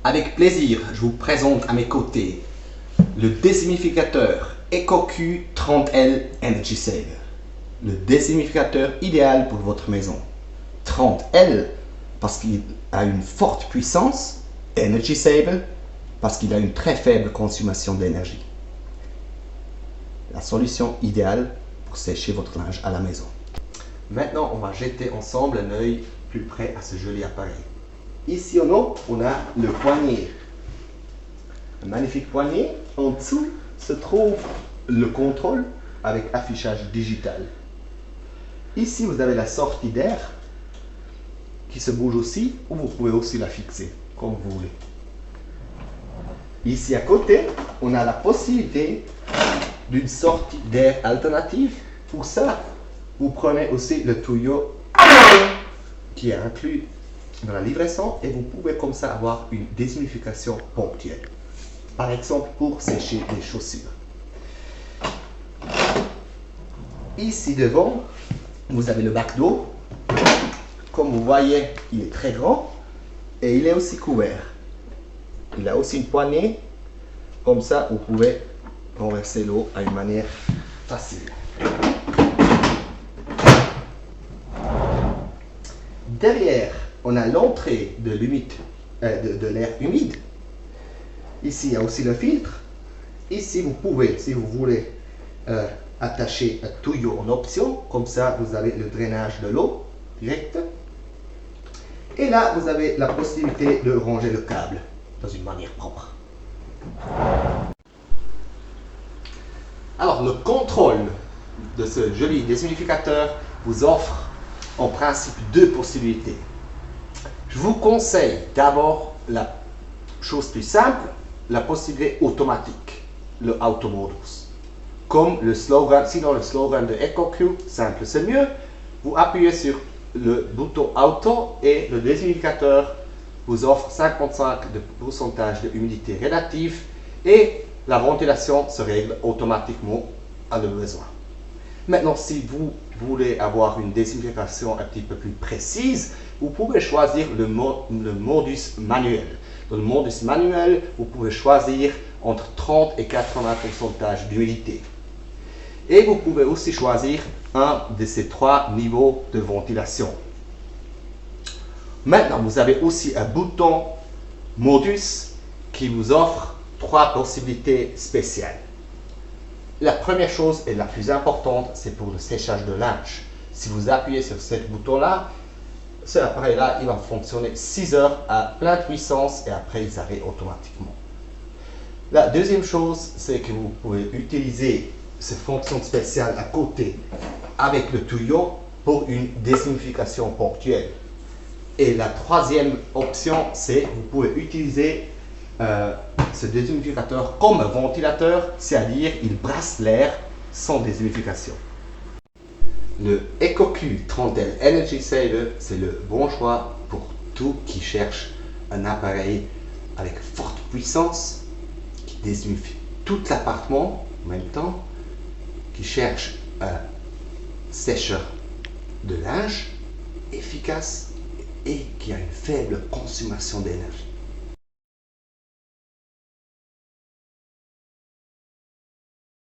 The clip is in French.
Avec plaisir, je vous présente à mes côtés le déshumidificateur EcoQ 30L Energy Saver. Le déshumidificateur idéal pour votre maison. 30L parce qu'il a une forte puissance, Energy Saver parce qu'il a une très faible consommation d'énergie. La solution idéale pour sécher votre linge à la maison. Maintenant, on va jeter ensemble un œil plus près à ce joli appareil. Ici en haut, on a le poignet. Un magnifique poignet. En dessous se trouve le contrôle avec affichage digital. Ici, vous avez la sortie d'air qui se bouge aussi, ou vous pouvez aussi la fixer comme vous voulez. Ici à côté, on a la possibilité d'une sortie d'air alternative. Pour ça, vous prenez aussi le tuyau qui est inclus dans la livraison et vous pouvez comme ça avoir une déshumidification ponctuelle. Par exemple pour sécher les chaussures. Ici devant, vous avez le bac d'eau. Comme vous voyez, il est très grand et il est aussi couvert. Il a aussi une poignée. Comme ça, vous pouvez renverser l'eau à une manière facile. Derrière, on a l'entrée de l'air humide. Ici, il y a aussi le filtre. Ici, vous pouvez, si vous voulez, attacher un tuyau en option. Comme ça, vous avez le drainage de l'eau direct. Et là, vous avez la possibilité de ranger le câble dans une manière propre. Alors, le contrôle de ce joli déshumidificateur vous offre en principe deux possibilités. Je vous conseille d'abord la chose plus simple, la possibilité automatique, le auto modus. Comme le slogan, sinon le slogan de EcoQ, simple c'est mieux, vous appuyez sur le bouton auto et le déshumidificateur vous offre 55% d'humidité relative et la ventilation se règle automatiquement à le besoin. Maintenant, si vous voulez avoir une déshumidification un petit peu plus précise, vous pouvez choisir le modus manuel. Dans le modus manuel, vous pouvez choisir entre 30 et 80% d'humidité. Et vous pouvez aussi choisir un de ces trois niveaux de ventilation. Maintenant, vous avez aussi un bouton modus qui vous offre trois possibilités spéciales. La première chose et la plus importante, c'est pour le séchage de linge. Si vous appuyez sur ce bouton-là, cet appareil-là, il va fonctionner 6 heures à pleine puissance et après il s'arrête automatiquement. La deuxième chose, c'est que vous pouvez utiliser cette fonction spéciale à côté avec le tuyau pour une déshumidification ponctuelle. Et la troisième option, c'est que vous pouvez utiliser ce déshumidificateur comme un ventilateur, c'est-à-dire il brasse l'air sans déshumidification. Le EcoQ 30L Energy Saver, c'est le bon choix pour tout qui cherche un appareil avec forte puissance, qui déshumidifie tout l'appartement en même temps, qui cherche un sécheur de linge efficace et qui a une faible consommation d'énergie.